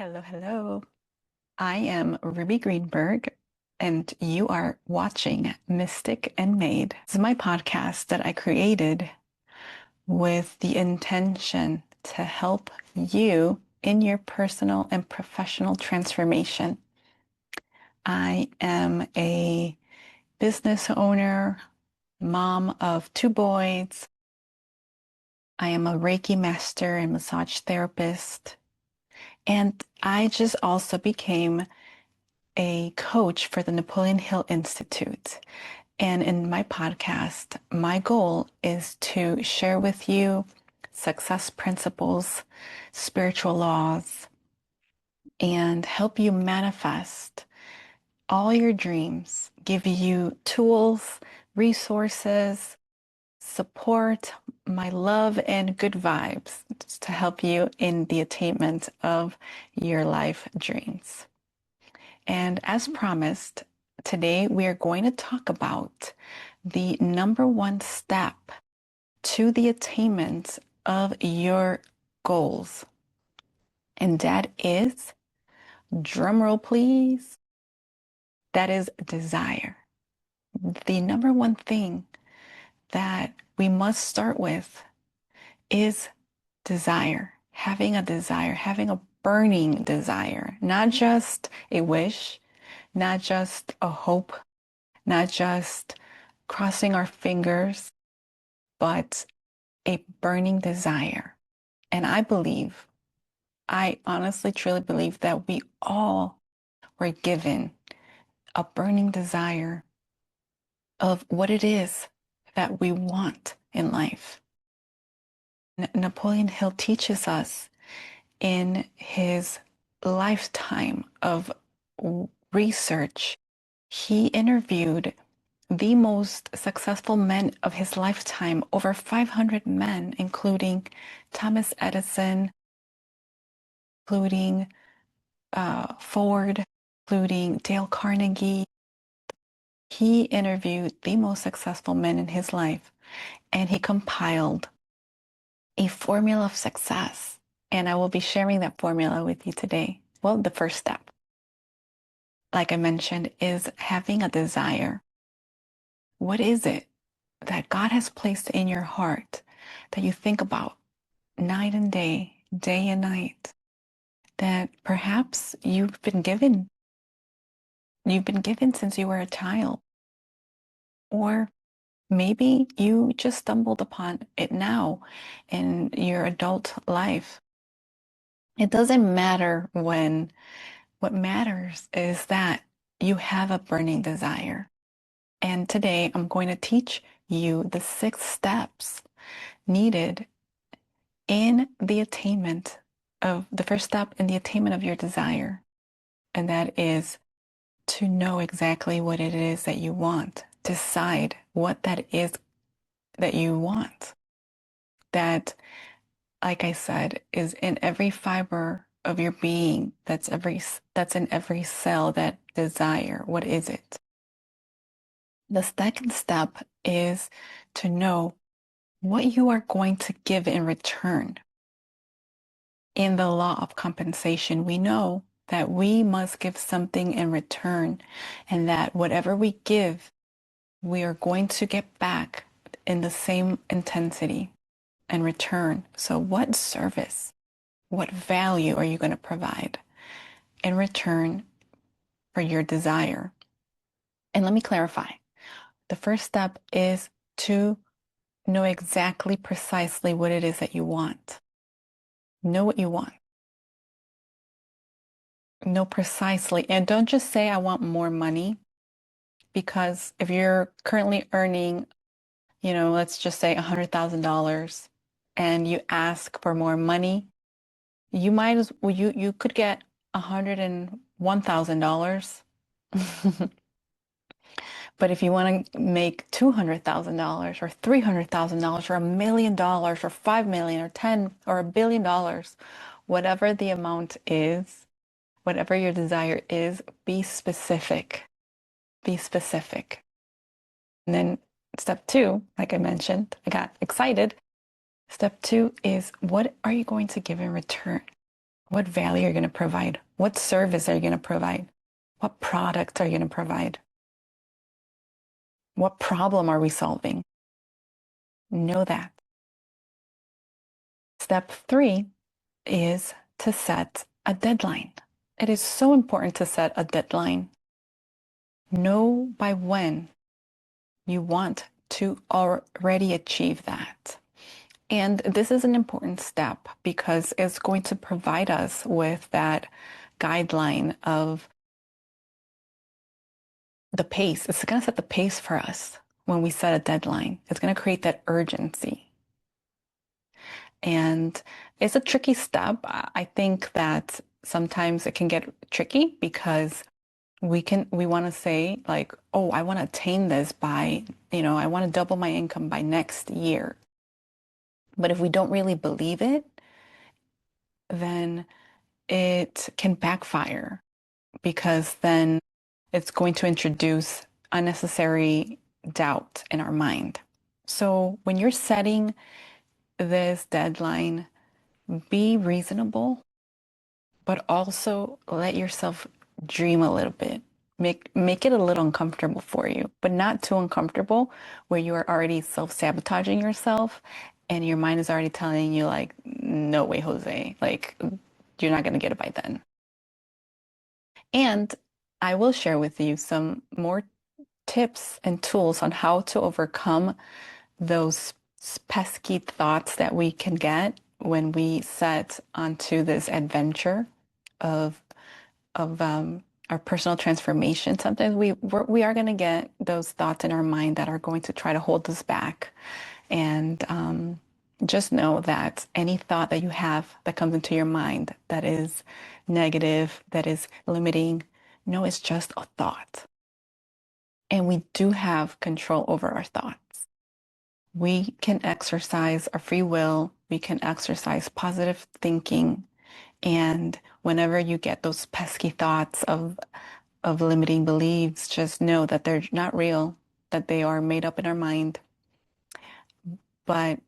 Hello, hello. I am Ruby Greenberg, and you are watching Mystic and Made. This is my podcast that I created with the intention to help you in your personal and professional transformation. I am a business owner, mom of two boys. I am a Reiki master and massage therapist. And I just also became a coach for the Napoleon Hill Institute. And in my podcast, my goal is to share with you success principles, spiritual laws, and help you manifest all your dreams, give you tools, resources, support, my love, and good vibes to help you in the attainment of your life dreams. And as promised, today we are going to talk about the number one step to the attainment of your goals. And that is, drumroll please, that is desire. The number one thing that we must start with is desire, having a burning desire, not just a wish, not just a hope, not just crossing our fingers, but a burning desire. And I honestly, truly believe that we all were given a burning desire of what it is that we want in life. Napoleon Hill teaches us in his lifetime of research. He interviewed the most successful men of his lifetime, over 500 men, including Thomas Edison, including Ford, including Dale Carnegie. He interviewed the most successful men in his life, and he compiled a formula of success. And I will be sharing that formula with you today. Well, the first step, like I mentioned, is having a desire. What is it that God has placed in your heart that you think about night and day, day and night, that perhaps you've been given since you were a child, or maybe you just stumbled upon it now in your adult life. It doesn't matter when. What matters is that you have a burning desire. And today I'm going to teach you the 6 steps needed in the attainment of the first step in the attainment of your desire. And that is to know exactly what it is that you want. Decide what that is that you want. That, like I said, is in every fiber of your being. That's in every cell, that desire. What is it? The second step is to know what you are going to give in return. In the law of compensation, we know that we must give something in return, and that whatever we give, we are going to get back in the same intensity and return. So what service, what value are you going to provide in return for your desire? And let me clarify. The first step is to know exactly precisely what it is that you want. Know what you want. Know precisely. And don't just say, I want more money. Because if you're currently earning, let's just say $100,000 and you ask for more money, you might as well, you could get $101,000. But if you want to make $200,000 or $300,000 or $1 million or 5 million or 10 or $1 billion, whatever the amount is, whatever your desire is, be specific. Be specific. And then step 2, like I mentioned, I got excited. Step 2 is, what are you going to give in return? What value are you going to provide? What service are you going to provide? What product are you going to provide? What problem are we solving? Know that. Step three is to set a deadline. It is so important to set a deadline. Know by when you want to already achieve that. And this is an important step because it's going to provide us with that guideline of the pace. It's going to set the pace for us when we set a deadline. It's going to create that urgency. And it's a tricky step. I think that sometimes it can get tricky because we want to say like, oh, I want to attain this by, I want to double my income by next year. But if we don't really believe it, then it can backfire because then it's going to introduce unnecessary doubt in our mind. So when you're setting this deadline, be reasonable, but also let yourself dream a little bit. Make it a little uncomfortable for you, but not too uncomfortable where you are already self-sabotaging yourself and your mind is already telling you like, no way, Jose, like you're not going to get it by then. And I will share with you some more tips and tools on how to overcome those pesky thoughts that we can get when we set onto this adventure of our personal transformation. Sometimes we are going to get those thoughts in our mind that are going to try to hold us back. And just know that any thought that you have that comes into your mind that is negative, that is limiting, no, it's just a thought. And we do have control over our thoughts. We can exercise our free will. We can exercise positive thinking. And whenever you get those pesky thoughts of limiting beliefs, just know that they're not real, that they are made up in our mind. But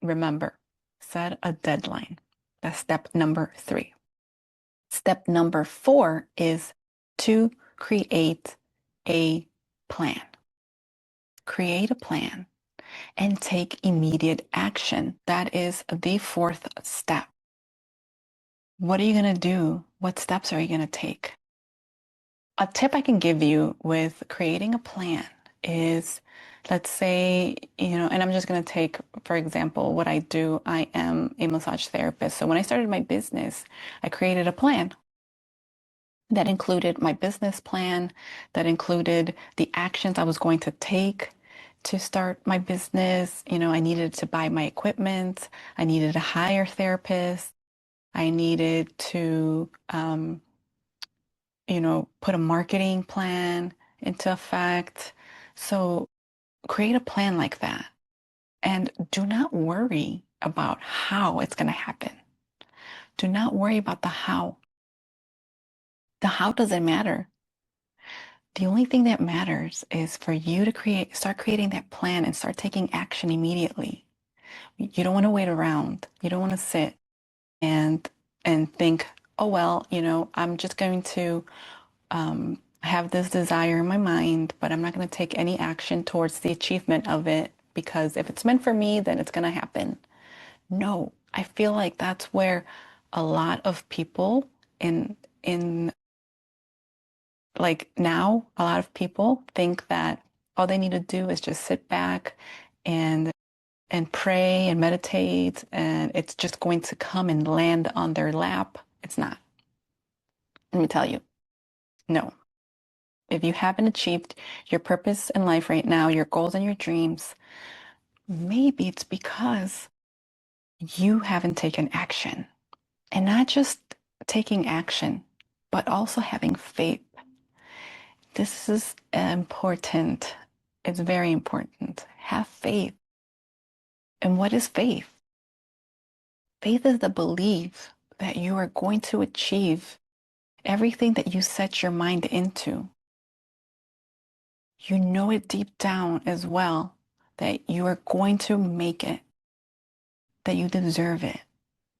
remember, set a deadline. That's step number three. Step number four is to create a plan. Create a plan and take immediate action. That is the fourth step. What are you going to do? What steps are you going to take? A tip I can give you with creating a plan is, let's say, and I'm just going to take, for example, what I do. I am a massage therapist. So when I started my business, I created a plan that included my business plan, that included the actions I was going to take to start my business. I needed to buy my equipment. I needed to hire therapists. I needed to, put a marketing plan into effect. So create a plan like that. And do not worry about how it's going to happen. Do not worry about the how. The how doesn't matter. The only thing that matters is for you to start creating that plan and start taking action immediately. You don't want to wait around. You don't want to sit and think, oh well, I'm just going to have this desire in my mind, but I'm not going to take any action towards the achievement of it because if it's meant for me, then it's going to happen. No, I feel like that's where a lot of people in like now, a lot of people think that all they need to do is just sit back and pray and meditate and it's just going to come and land on their lap. It's not. Let me tell you, no. If you haven't achieved your purpose in life right now, your goals and your dreams, maybe it's because you haven't taken action. And not just taking action, but also having faith. This is important. It's very important. Have faith. And what is faith? Faith is the belief that you are going to achieve everything that you set your mind into. You know it deep down as well that you are going to make it, that you deserve it,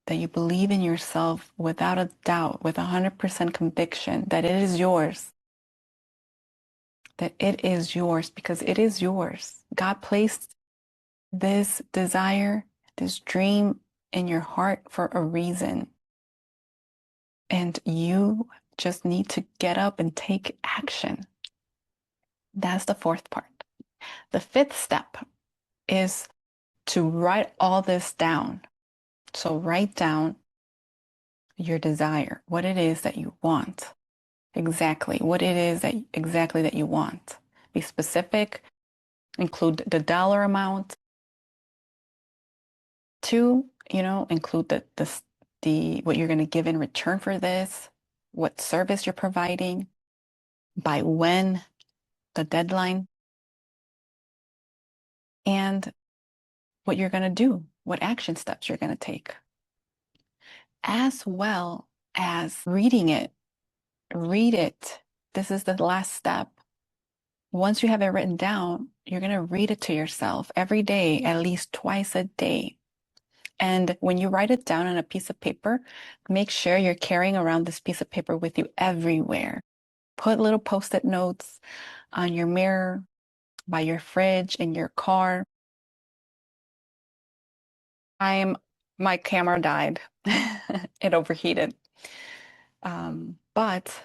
that you believe in yourself without a doubt, with 100% conviction that it is yours, that it is yours because it is yours. God placed this desire, this dream in your heart for a reason. And you just need to get up and take action. That's the fourth part. The fifth step is to write all this down. So write down your desire, what it is that you want, exactly what it is that you want. Be specific, include the dollar amount. Two, include the what you're going to give in return for this, what service you're providing, by when, the deadline, and what you're going to do, what action steps you're going to take, as well as reading it. Read it. This is the last step. Once you have it written down, you're going to read it to yourself every day, at least twice a day. And when you write it down on a piece of paper, make sure you're carrying around this piece of paper with you everywhere. Put little post-it notes on your mirror, by your fridge, in your car. My camera died. It overheated. But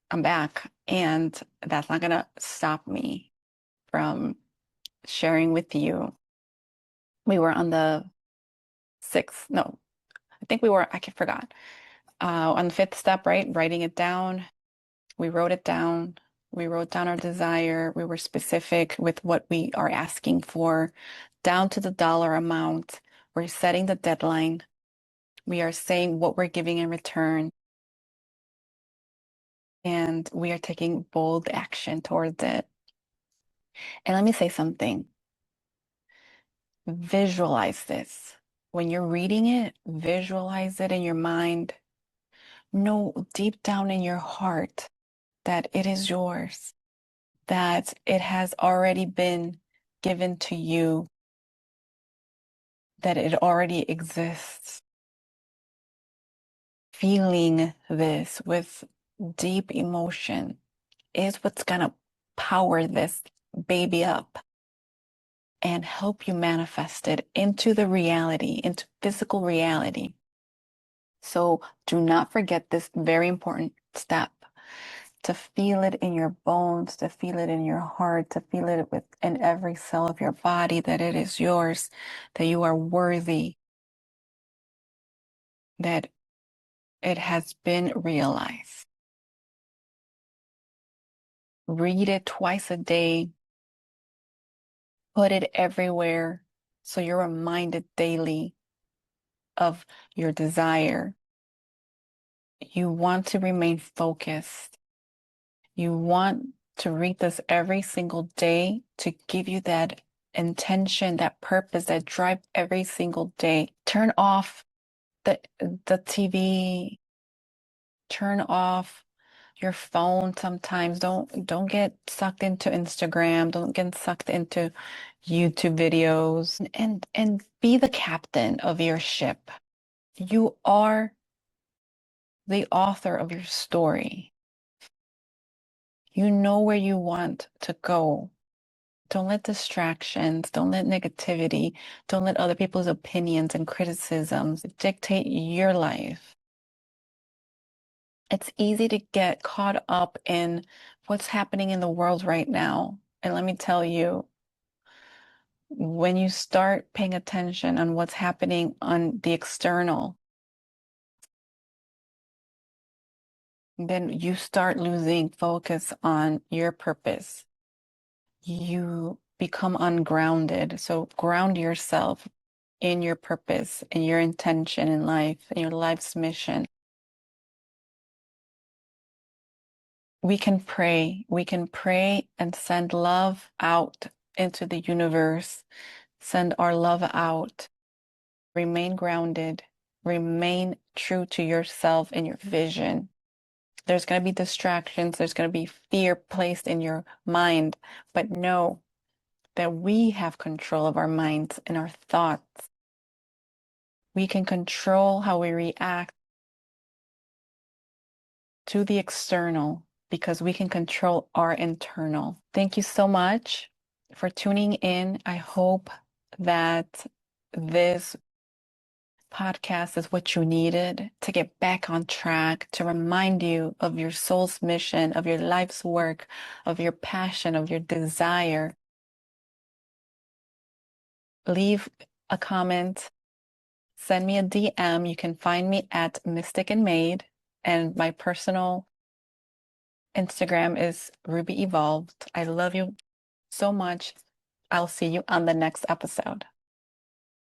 I'm back, and that's not gonna stop me from sharing with you. We were on the sixth, no, I think we were, I forgot. On the fifth step, right? Writing it down. We wrote it down. We wrote down our desire. We were specific with what we are asking for, down to the dollar amount. We're setting the deadline. We are saying what we're giving in return. And we are taking bold action towards it. And let me say something. Visualize this. When you're reading it, visualize it in your mind. Know deep down in your heart that it is yours, that it has already been given to you, that it already exists. Feeling this with deep emotion is what's going to power this baby up and help you manifest it into the reality, into physical reality. So do not forget this very important step, to feel it in your bones, to feel it in your heart, to feel it within every cell of your body, that it is yours, that you are worthy, that it has been realized. Read it twice a day. Put it everywhere so you're reminded daily of your desire. You want to remain focused. You want to read this every single day to give you that intention, that purpose, that drive every single day. Turn off the TV, turn off your phone sometimes. Don't get sucked into Instagram, don't get sucked into YouTube videos, and be the captain of your ship. You are the author of your story. You know where you want to go. Don't let distractions, don't let negativity, don't let other people's opinions and criticisms dictate your life. It's easy to get caught up in what's happening in the world right now. And let me tell you, when you start paying attention on what's happening on the external, then you start losing focus on your purpose. You become ungrounded. So ground yourself in your purpose, in your intention in life, in your life's mission. We can pray. We can pray and send love out into the universe. Send our love out. Remain grounded. Remain true to yourself and your vision. There's going to be distractions. There's going to be fear placed in your mind, but know that we have control of our minds and our thoughts. We can control how we react to the external because we can control our internal. Thank you so much for tuning in. I hope that this podcast is what you needed to get back on track, to remind you of your soul's mission, of your life's work, of your passion, of your desire. Leave a comment, send me a DM. You can find me at Mystic and Made, and my personal Instagram is Ruby Evolved. I love you so much. I'll see you on the next episode.